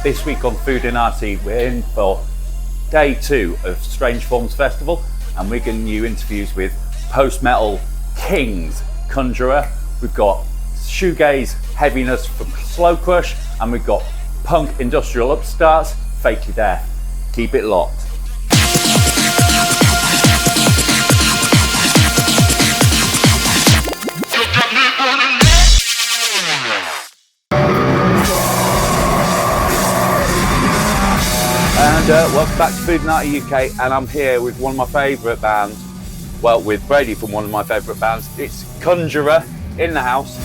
This week on Foodinati, we're in for day 2 of Strange Forms Festival, and we're giving you interviews with post-metal kings, Conjurer. We've got shoegaze heaviness from Slow Crush, and we've got punk industrial upstarts, Fake Your Death. Keep it locked. And welcome back to Foodinati UK, and I'm here with one of my favourite bands, well, with Brady from one of my favourite bands. It's Conjurer in the house.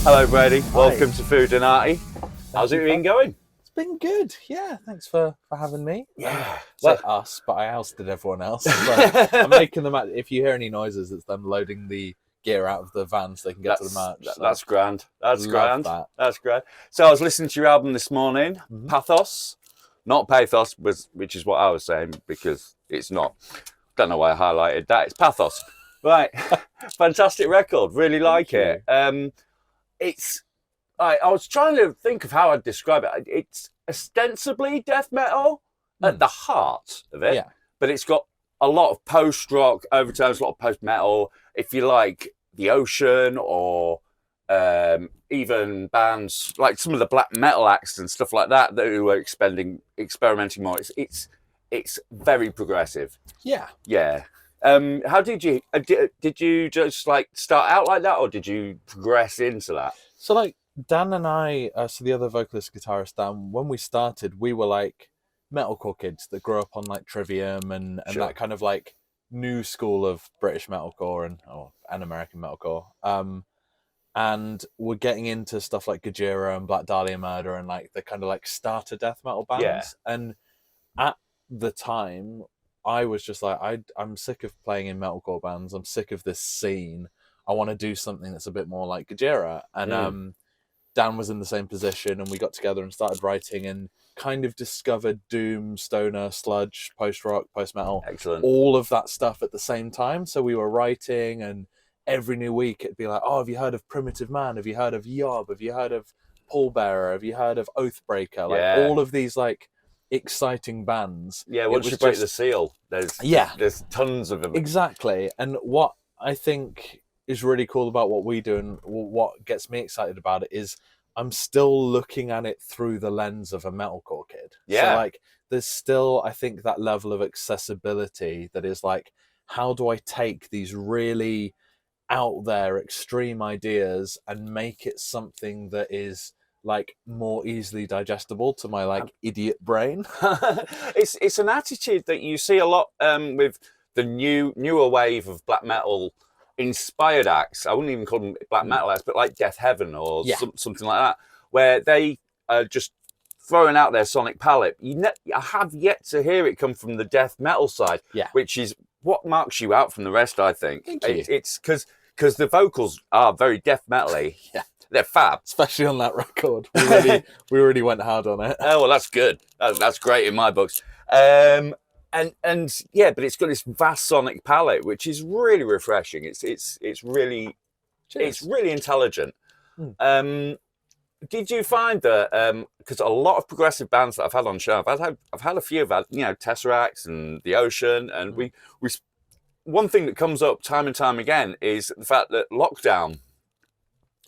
Hello Brady, Hi. welcome to Foodinati. How's it been going? It's been good, yeah, thanks for having me. Yeah. Say us, but I ousted everyone else. So I'm making them, if you hear any noises, it's them loading the gear out of the van so they can get to the merch. So That's grand. That's grand. that. That's grand. So I was listening to your album this morning, Pathos, not Pathos, which is what I was saying because it's not. Don't know why I highlighted that. It's Pathos. Right. Fantastic record. Really like it. It's. I was trying to think of how I'd describe it. It's ostensibly death metal at the heart of it, but it's got a lot of post-rock overtones, a lot of post-metal. If you like The Ocean or even bands like some of the black metal acts and stuff like that who are experimenting more, it's very progressive. Yeah. Yeah. How did you did you just like start out like that, or did you progress into that? So like Dan and I, so the other vocalist guitarist Dan, when we started, we were like metalcore kids that grew up on like Trivium and that kind of like new school of British metalcore and American metalcore. And we're getting into stuff like Gojira and Black Dahlia Murder and like the kind of like starter death metal bands. Yeah. And at the time, I was just like, I'm sick of playing in metalcore bands. I'm sick of this scene. I want to do something that's a bit more like Gojira. And Dan was in the same position, and we got together and started writing and kind of discovered doom, stoner, sludge, post-rock, post-metal. Excellent. All of that stuff at the same time. So we were writing, and every new week it'd be like, oh, have you heard of Primitive Man? Have you heard of Yob? Have you heard of Pallbearer? Have you heard of Oathbreaker? Like all of these like exciting bands. Yeah, once you break the seal, there's tons of them. Exactly. And what I think is really cool about what we do and what gets me excited about it is I'm still looking at it through the lens of a metalcore kid. Yeah. So like there's still, I think, that level of accessibility that is like, how do I take these really out there extreme ideas and make it something that is like more easily digestible to my like idiot brain? It's an attitude that you see a lot with the newer wave of black metal inspired acts. I wouldn't even call them black metal acts, but like Death Heaven or something like that, where they are just throwing out their sonic palette. I have yet to hear it come from the death metal side, which is what marks you out from the rest, I think. It's because the vocals are very death metal-y. They're fab, especially on that record. We really went hard on it. Oh well, that's good. That's great in my books. And but it's got this vast sonic palette, which is really refreshing. It's really intelligent. Did you find that because a lot of progressive bands that I've had on show, I've had a few. I've had Tesseract and The Ocean, and we one thing that comes up time and time again is the fact that lockdown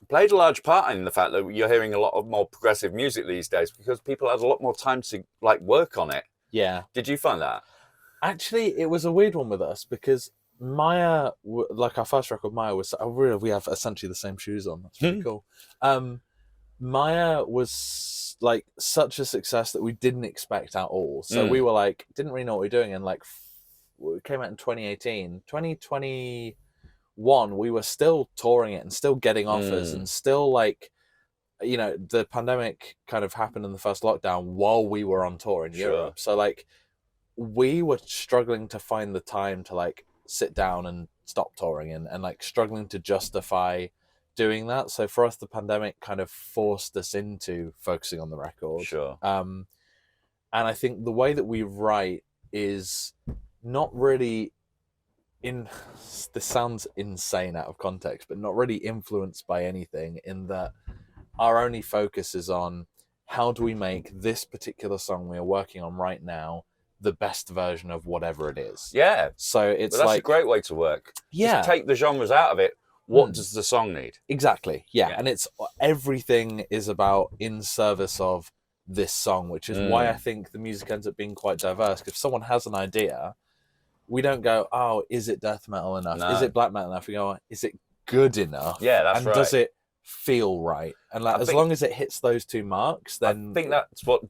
played a large part in the fact that you're hearing a lot of more progressive music these days because people had a lot more time to like work on it. Yeah. Did you find that? Actually, it was a weird one with us because Maya, like our first record, Maya was, we have essentially the same shoes on. That's pretty cool. Maya was like such a success that we didn't expect at all. So we were like, didn't really know what we were doing. And like, it came out in 2018. 2021, we were still touring it and still getting offers and still like, the pandemic kind of happened in the first lockdown while we were on tour in Europe. So like, we were struggling to find the time to like sit down and stop touring and like struggling to justify doing that. So for us, the pandemic kind of forced us into focusing on the record. And I think the way that we write is not really this sounds insane out of context, but not really influenced by anything, in that our only focus is on how do we make this particular song we are working on right now the best version of whatever it is. Yeah. So it's But that's like a great way to work. Yeah. Just take the genres out of it. What does the song need? Exactly. Yeah. Yeah. And it's everything is about in service of this song, which is why I think the music ends up being quite diverse. If someone has an idea, we don't go, oh, is it death metal enough? No. Is it black metal enough? We go, is it good enough? Yeah, that's and right. does it feel right? And like, as long as it hits those two marks, then I think that's what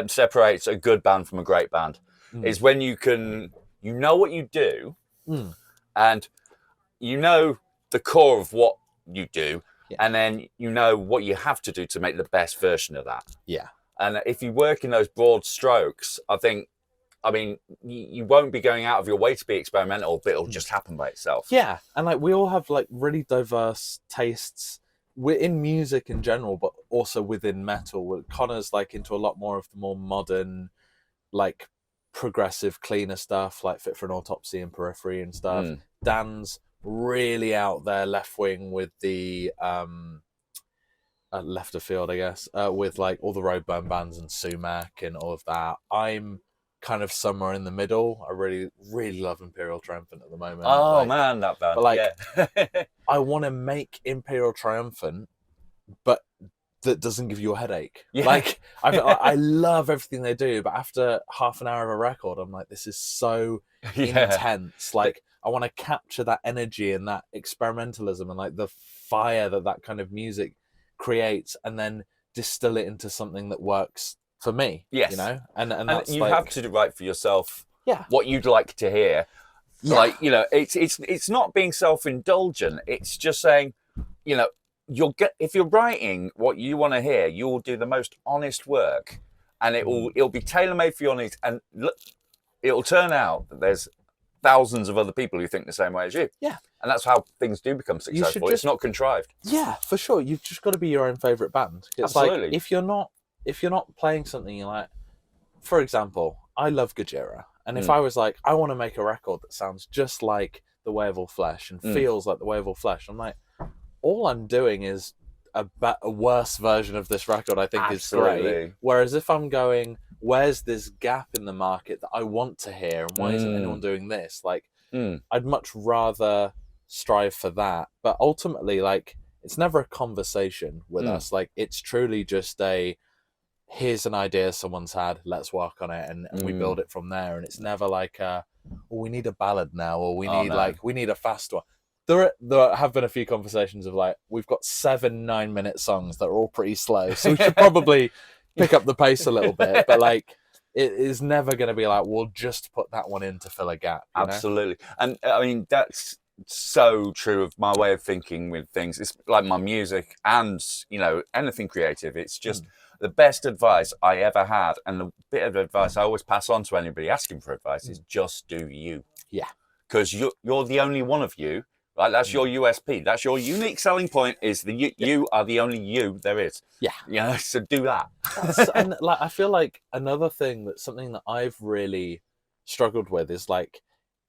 separates a good band from a great band. Is when you know what you do, and you know the core of what you do, and then you know what you have to do to make the best version of that. Yeah. And if you work in those broad strokes, I mean, you won't be going out of your way to be experimental, but it'll just happen by itself. Yeah. And like, we all have like really diverse tastes in music in general, but also within metal. Connor's like into a lot more of the more modern, like progressive, cleaner stuff, like Fit for an Autopsy and Periphery and stuff. Dan's really out there left wing with the left of field, I guess, with like all the Roadburn bands and Sumac and all of that. I'm kind of somewhere in the middle. I really love Imperial Triumphant at the moment. Oh like, man, that band. But like, yeah. I want to make Imperial Triumphant, but that doesn't give you a headache. Yeah. Like, I love everything they do, but after half an hour of a record, I'm like, this is so intense. Like, I want to capture that energy and that experimentalism and like the fire that kind of music creates, and then distill it into something that works for me. Yes. You know, and that's you like, have to write for yourself. Yeah. What you'd like to hear. Yeah. Like, you know, it's not being self-indulgent. It's just saying, you know, if you're writing what you want to hear, you will do the most honest work, and it'll be tailor-made for your needs, and it'll turn out that there's thousands of other people who think the same way as you. Yeah. And that's how things do become successful. It's not contrived. Yeah, for sure. You've just got to be your own favorite band. It's Absolutely. like, if you're not playing something, you're like, for example, I love Gojira, and if I was like, I want to make a record that sounds just like The Way of All Flesh and feels like The Way of All Flesh, I'm like, all I'm doing is a worse version of this record. I think is great. Whereas if I'm going, where's this gap in the market that I want to hear, and why isn't anyone doing this? Like, I'd much rather strive for that. But ultimately, like, it's never a conversation with us. Like, it's truly just here's an idea someone's had, let's work on it, and we build it from there. And it's never like we need a ballad now, or we need a fast one. There have been a few conversations of like, we've got 7 9-minute songs that are all pretty slow, so we should probably pick up the pace a little bit. But like, it is never going to be like, we'll just put that one in to fill a gap. Absolutely. And I mean, that's so true of my way of thinking with things. It's like my music and, you know, anything creative. It's just the best advice I ever had, and the bit of advice I always pass on to anybody asking for advice is just do you. Yeah. Because you're the only one of you. Like, that's your USP. That's your unique selling point, is you are the only you there is. Yeah. You know, so do that. And like, I feel like another thing that's something that I've really struggled with is like,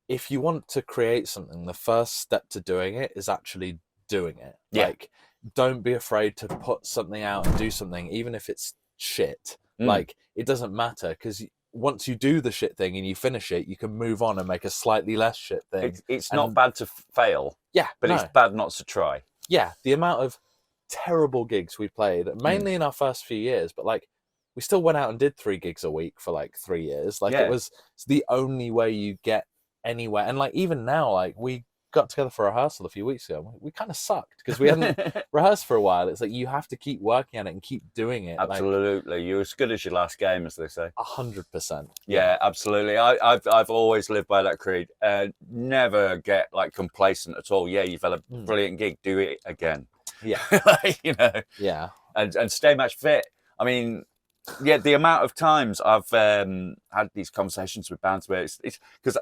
if you want to create something, the first step to doing it is actually doing it. Yeah. Like, don't be afraid to put something out and do something, even if it's shit. Like, it doesn't matter, because once you do the shit thing and you finish it, you can move on and make a slightly less shit thing. It's not bad to fail. Yeah. But it's bad not to try. Yeah. The amount of terrible gigs we played, mainly in our first few years, but like, we still went out and did 3 gigs a week for like 3 years. Like, it's the only way you get anywhere. And like, even now, like, we got together for rehearsal a few weeks ago. We kind of sucked because we hadn't rehearsed for a while. It's like, you have to keep working at it and keep doing it. Absolutely. Like, you're as good as your last game, as they say. 100%. Yeah, absolutely. I've always lived by that creed. Never get like complacent at all. Yeah, you've had a brilliant gig. Do it again. Yeah. You know. Yeah. And stay match fit. I mean, yeah, the amount of times I've had these conversations with bands where it's because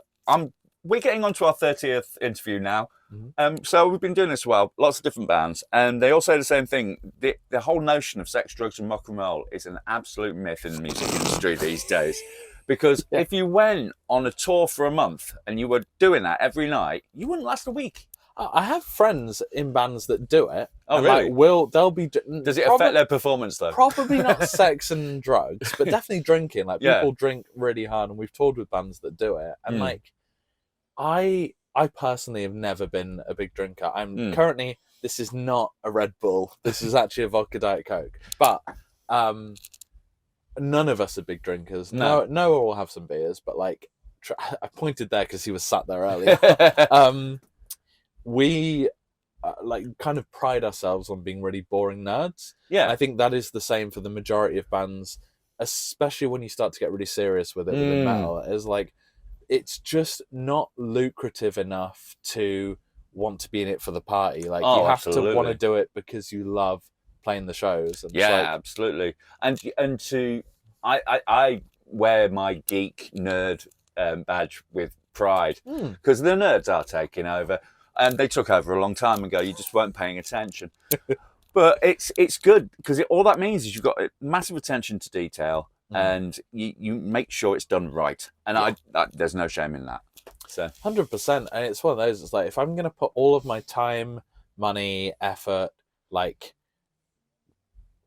we're getting on to our 30th interview now. So we've been doing this a while, lots of different bands, and they all say the same thing. The whole notion of sex, drugs, and rock and roll is an absolute myth in the music industry these days. Because if you went on a tour for a month and you were doing that every night, you wouldn't last a week. I have friends in bands that do it. Oh, and, really? Like, they'll be. Does it affect their performance though? Probably not sex and drugs, but definitely drinking. Like Yeah. people drink really hard, and we've toured with bands that do it. And like, I personally have never been a big drinker. I'm currently. This is not a Red Bull. This is actually a vodka Diet Coke. But none of us are big drinkers. No, Noah will have some beers, but like, I pointed there because he was sat there earlier. We like kind of pride ourselves on being really boring nerds. Yeah. And I think that is the same for the majority of bands, especially when you start to get really serious with it within metal. Is like, it's just not lucrative enough to want to be in it for the party. Like you have to want to do it because you love playing the shows. And yeah, absolutely. And to I wear my geek nerd badge with pride because the nerds are taking over, and they took over a long time ago. You just weren't paying attention. But it's good because all that means is you've got massive attention to detail, and you make sure it's done right. And there's no shame in that. So 100%. And it's one of those. It's like, if I'm going to put all of my time, money, effort, like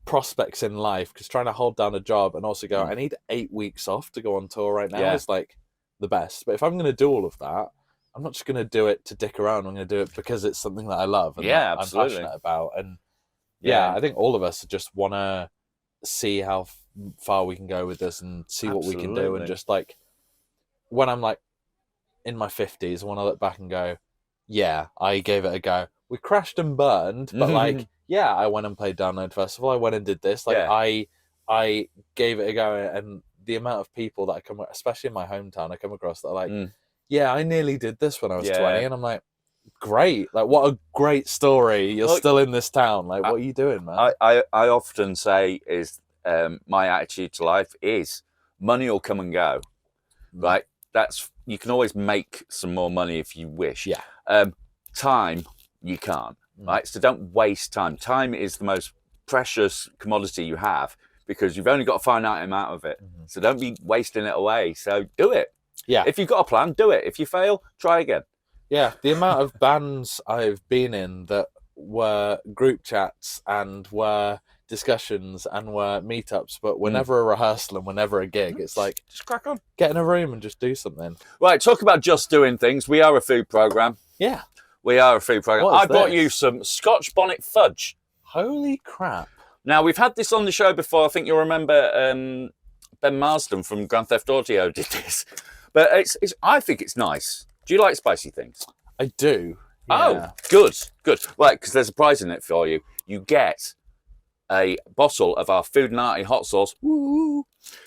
prospects in life, because trying to hold down a job and also go, I need 8 weeks off to go on tour right now is like the best. But if I'm going to do all of that, I'm not just going to do it to dick around. I'm going to do it because it's something that I love and that I'm passionate about. And I think all of us just want to see how far we can go with this and see what we can do. And just like, when I'm like in my 50s, I want to look back and go, yeah, I gave it a go. We crashed and burned, but like, yeah, I went and played Download Festival. I went and did this. Like, I gave it a go. And the amount of people that I come, especially in my hometown, I come across that are like, yeah, I nearly did this when I was 20. And I'm like, great. Like, what a great story. You're still in this town. Like, what are you doing, man? I often say is my attitude to life is money will come and go. Right? You can always make some more money if you wish. Yeah. Time, you can't. Right? So don't waste time. Time is the most precious commodity you have because you've only got a finite amount of it. So don't be wasting it away. So do it. Yeah. If you've got a plan, do it. If you fail, try again. Yeah. The amount of bands I've been in that were group chats and were discussions and were meetups, but were never a rehearsal and were never a gig. It's like, just crack on. Get in a room and just do something. Right, talk about just doing things. We are a food programme. Yeah. We are a food programme. I brought you some Scotch bonnet fudge. Holy crap. Now, we've had this on the show before. I think you'll remember Ben Marsden from Grand Theft Audio did this. But I think it's nice. Do you like spicy things? I do. Yeah. Oh, good. Right, because there's a prize in it for you. You get a bottle of our Foodinati hot sauce. Woo!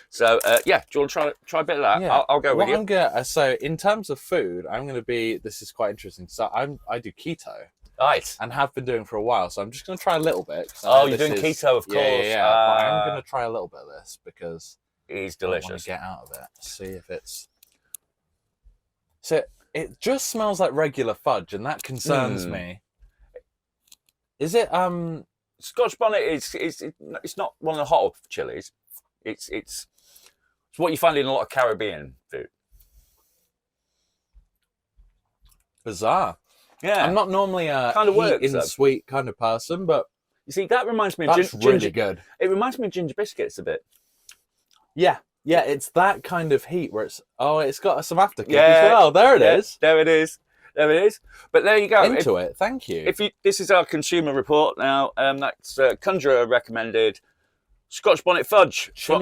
So, do you want to try a bit of that? Yeah. I'll go with you. So, in terms of food, I'm going to be... This is quite interesting. So, I do keto. Right. And have been doing for a while. So, I'm just going to try a little bit. Oh, you're doing keto, of course. Yeah. But I'm going to try a little bit of this because... It's delicious. I want to get out of it. See if it's... So, it just smells like regular fudge, and that concerns me. Is it... Scotch bonnet it's not one of the hotter chilies. It's what you find in a lot of Caribbean food. Bizarre. Yeah. I'm not normally a kind of works, and sweet kind of person, but you see, that reminds me of that's ginger. Really good. It reminds me of ginger biscuits a bit. Yeah. Yeah, it's that kind of heat where it's got some afterkick as well. There it is. There it is. But there you go. Thank you. This is our consumer report now. That's Conjurer recommended Scotch bonnet fudge from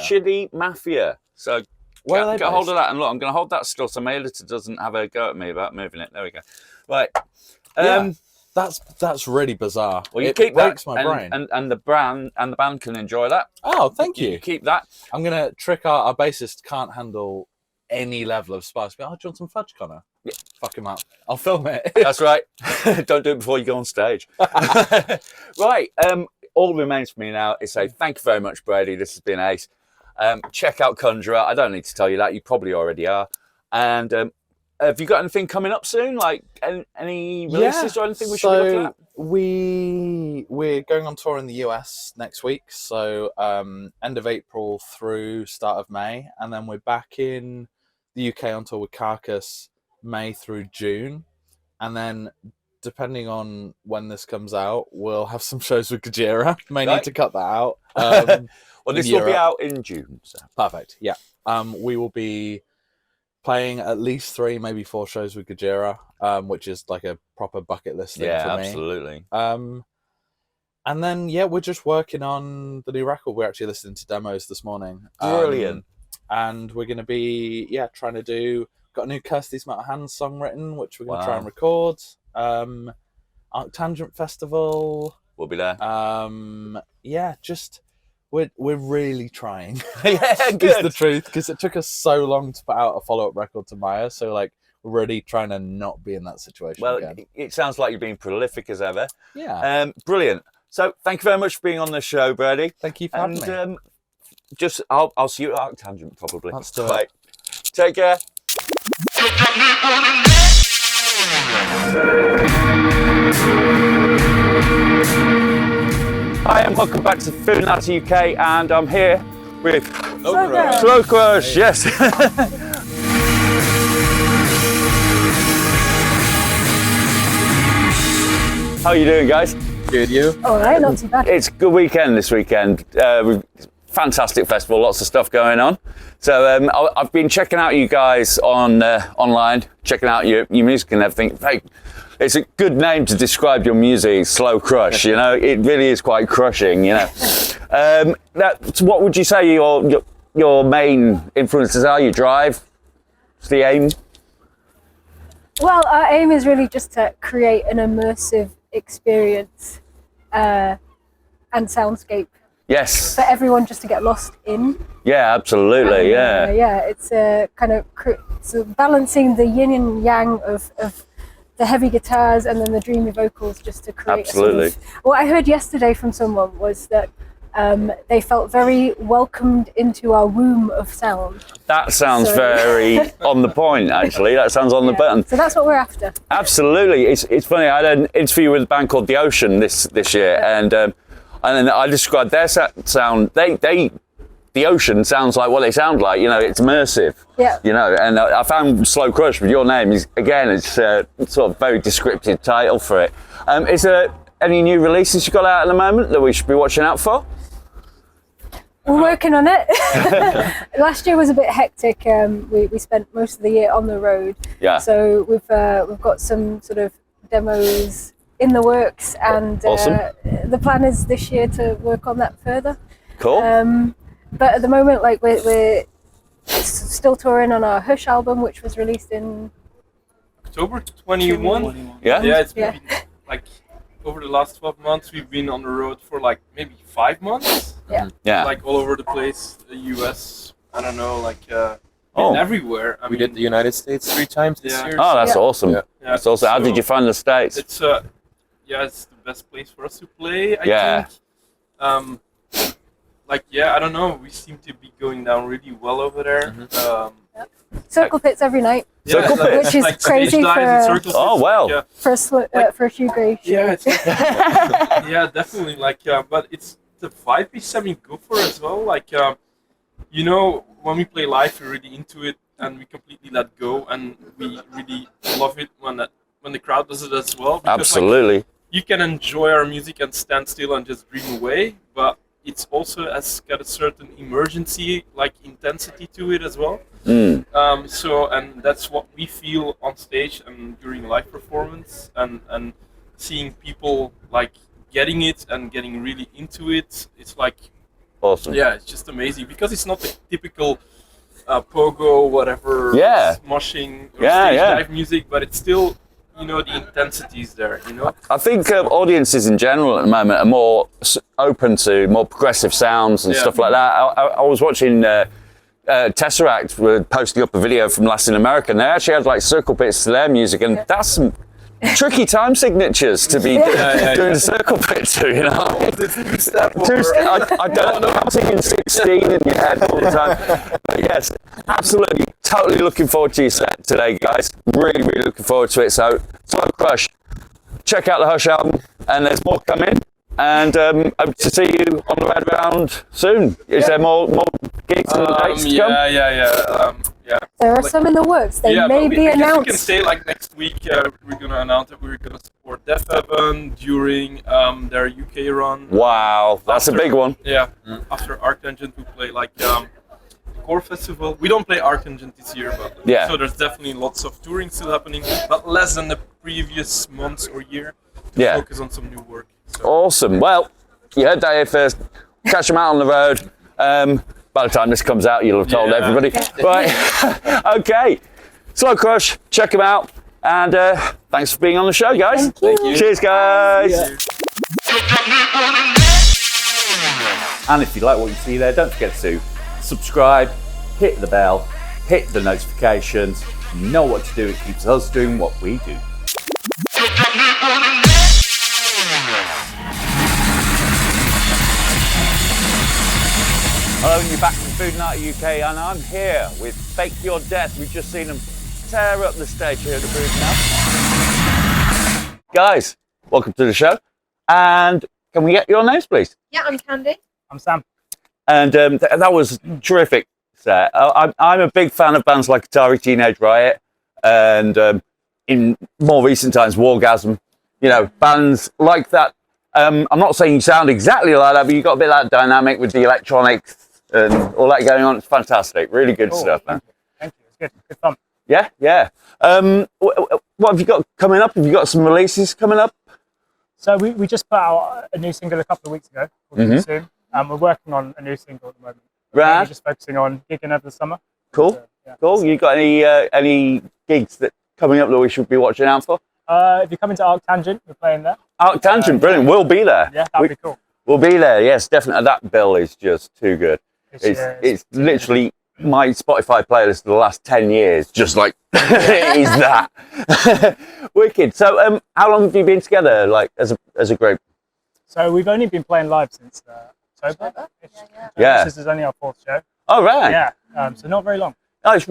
Chili Mafia. So get hold of that and look. I'm going to hold that still so my editor doesn't have a go at me about moving it. There we go. Right. That's really bizarre. Well, you keep breaks my brain, and the band can enjoy that. Oh, thank you. You keep that. I'm going to trick our bassist. Can't handle any level of spice. But do you want some fudge, Connor? Yeah. Fuck him up. I'll film it. That's right. Don't do it before you go on stage. Right. All that remains for me now is say thank you very much, Brady. This has been ace. Check out Conjurer. I don't need to tell you that. You probably already are. And have you got anything coming up soon? Like any releases or anything we should be looking at? We're going on tour in the US next week. So end of April through start of May. And then we're back in the UK on tour with Carcass May through June. and then depending on when this comes out, we'll have some shows with Gojira. May need to cut that out. Well, this will be out in June. So. Perfect. Yeah. We will be playing at least 3, maybe 4 shows with Gojira, which is like a proper bucket list thing for me. Absolutely. And then, we're just working on the new record. We're actually listening to demos this morning. Brilliant. And we're going to be, trying to do, got a new Kirsty's Metal Hands song written, which we're going to try and record. Arctangent Festival. We'll be there. We're really trying. Good. Is the truth, because it took us so long to put out a follow-up record to Maya, so like we're really trying to not be in that situation again. It sounds like you're being prolific as ever. Yeah. Brilliant. So thank you very much for being on the show, Brady. Thank you for having me. I'll see you at Arctangent probably. Let's do it. Take care. Hi and welcome back to Foodinati UK, and I'm here with Slow Crush. Yes. How are you doing, guys? Good, you? All right, not too bad. It's a good weekend this weekend. Fantastic festival, lots of stuff going on. So I've been checking out you guys on online, checking out your music and everything. Hey, it's a good name to describe your music, Slow Crush. You know, it really is quite crushing. You know, what would you say your main influences are? Your drive, what's the aim? Well, our aim is really just to create an immersive experience and soundscape. Yes. For everyone just to get lost in. Yeah, absolutely. It's kind of balancing the yin and yang of the heavy guitars and then the dreamy vocals, just to create. Absolutely. What I heard yesterday from someone was that they felt very welcomed into our womb of sound. That sounds very on the point, actually. That sounds on the button. So that's what we're after. Absolutely. It's funny. I had an interview with a band called The Ocean this year, and then I described their sound. The Ocean sounds like what they sound like. You know, it's immersive. Yeah. You know, and I found Slow Crush with your name. It's sort of very descriptive title for it. Is there any new releases you got out at the moment that we should be watching out for? We're working on it. Last year was a bit hectic. We spent most of the year on the road. Yeah. So we've got some sort of demos in the works, and awesome. The plan is this year to work on that further. Cool. But at the moment, like we're still touring on our Hush album, which was released in October 21. Yeah. Yeah, it's been like over the last 12 months we've been on the road for like maybe 5 months. Yeah. Like all over the place, the US, I don't know, like everywhere. We did the United States 3 times this year. Oh, that's awesome. Yeah. That's awesome. How did you find the States? It's it's the best place for us to play, I think. I don't know. We seem to be going down really well over there. Circle pits every night. Circle pits, which is crazy for for a shoegaze. Yeah, yeah, definitely. But it's the vibe is semi-good for as well. You know, when we play live, we're really into it and we completely let go, and we really love it when the crowd does it as well. Because, absolutely. You can enjoy our music and stand still and just dream away, but it's also has got a certain emergency, intensity to it as well. And that's what we feel on stage and during live performance, and seeing people getting it and getting really into it. It's awesome. Yeah, it's just amazing because it's not the typical pogo, whatever, moshing or stage dive music, but it's still, you know, the intensity is there, you know? I think audiences in general at the moment are more open to more progressive sounds and stuff like that. I was watching Tesseract were posting up a video from Last in America, and they actually had circle pits to their music, and that's some tricky time signatures to be doing a circle pit to, you know? I don't know, I'm singing 16 in your head all the time. But yes, absolutely, totally looking forward to your set today, guys. Really, really looking forward to it. So, Slow Crush, check out the Hush album, and there's more coming. And hope to see you on the road around soon. Is there more gigs and dates to come? Yeah. There are some in the works. They may be I guess announced. we can say like next week we're gonna announce that we're gonna support Death Heaven during their UK run. Wow, that's a big one. Yeah. After Arctangent, we play like the Core Festival. We don't play Arctangent this year, but Yeah. so there's definitely lots of touring still happening, but less than the previous months or year. To Yeah. focus on some new work. So. Awesome. Well, you heard that here first. Catch them out on the road. By the time this comes out, you'll have told everybody. Right. Okay. Slow Crush, check them out. And thanks for being on the show, guys. Thank you. Cheers, guys. And if you like what you see there, don't forget to subscribe, hit the bell, hit the notifications. You know what to do. It keeps us doing what we do. Hello, and you're back from Foodinati UK, and I'm here with Fake Your Death. We've just seen them tear up the stage here at the Brudenell. Guys, welcome to the show. And can we get your names, please? Yeah, I'm Candy. I'm Sam. And that was terrific set. I'm a big fan of bands like Atari Teenage Riot and in more recent times, Wargasm. You know, bands like that. I'm not saying you sound exactly like that, but you've got a bit of that dynamic with the electronics and all that going on. It's fantastic. Really good stuff, man. Thank you. It's good. Good fun. Yeah, yeah. What have you got coming up? Have you got some releases coming up? So we just put out a new single a couple of weeks ago, called Too Soon. We're working on a new single at the moment. Right. We're just focusing on gigging over the summer. Cool. So, yeah. Cool. You got any gigs that coming up that we should be watching out for? If you come into Arctangent, we're playing there. Arctangent, brilliant. We'll be there. Yeah, that'd be cool. We'll be there. Yes, definitely. That bill is just too good. It's literally my Spotify playlist for the last 10 years. Just like is that wicked. So, how long have you been together, like as a group? So we've only been playing live since October. Yeah. This is only our 4th show. Oh right. Yeah. So not very long. No, it's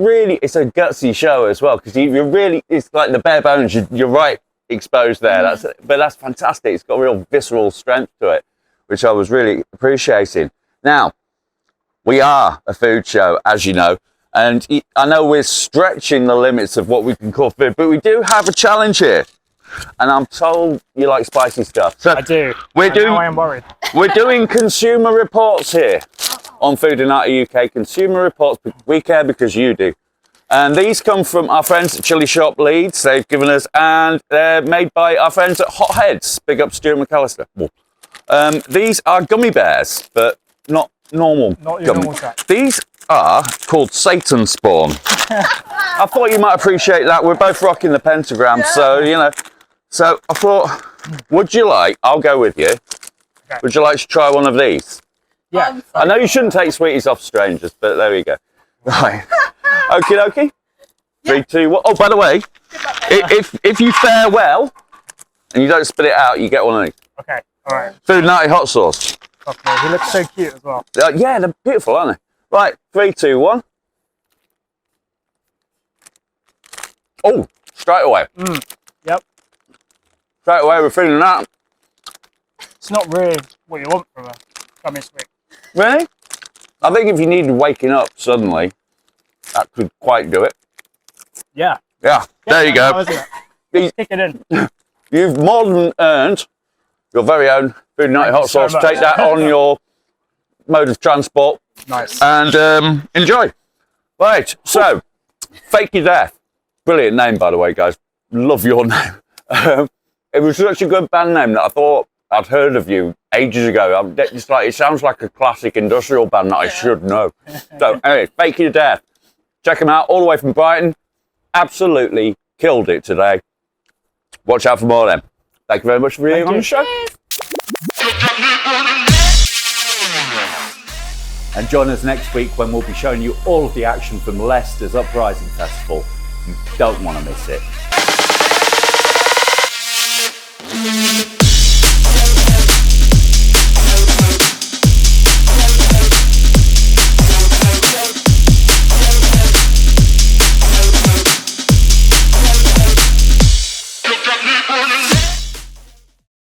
a gutsy show as well because it's like the bare bones. You're right exposed there. But that's fantastic. It's got a real visceral strength to it, which I was really appreciating. Now, we are a food show, as you know, and I know we're stretching the limits of what we can call food, but we do have a challenge here. And I'm told you like spicy stuff. So I do. Now I am worried. We're doing consumer reports here on Foodinati UK. Consumer reports. We care because you do. And these come from our friends at Chili Shop Leeds. They've given us, and they're made by our friends at Hot Heads. Big up Stewart McAllister. These are gummy bears, but not normal. Not your normal type. These are called Satan Spawn. I thought you might appreciate that. We're both rocking the pentagram, so you know. So I thought, I'll go with you. Okay. Would you like to try one of these? Yeah. I know you shouldn't take sweeties off strangers, but there we go. Right. Okie dokie. 3, 2, 1. Oh, by the way, if you fare well and you don't spit it out, you get one of these. Okay. All right. Foodinati hot sauce. Okay. He looks so cute as well. Yeah, they're beautiful, aren't they? Right. 3, 2, 1. Oh, straight away. Yep. Straight away, we're feeling that. It's not really what you want from a gummy sweet. Really? I think if you needed waking up suddenly, that could quite do it. Yeah. Yeah, there you go. How is it? Kick it in. You've more than earned your very own Foodinati hot so sauce. much. Take that on your mode of transport Nice. and enjoy. Right, so Fake Your Death. Brilliant name, by the way, guys. Love your name. It was such a good band name that I thought I'd heard of you ages ago. It's like, it sounds like a classic industrial band that I should know. So anyway, Fake Your Death. Check them out all the way from Brighton. Absolutely killed it today. Watch out for more of them. Thank you very much for being on the show. And join us next week when we'll be showing you all of the action from Leicester's Uprising Festival. You don't want to miss it.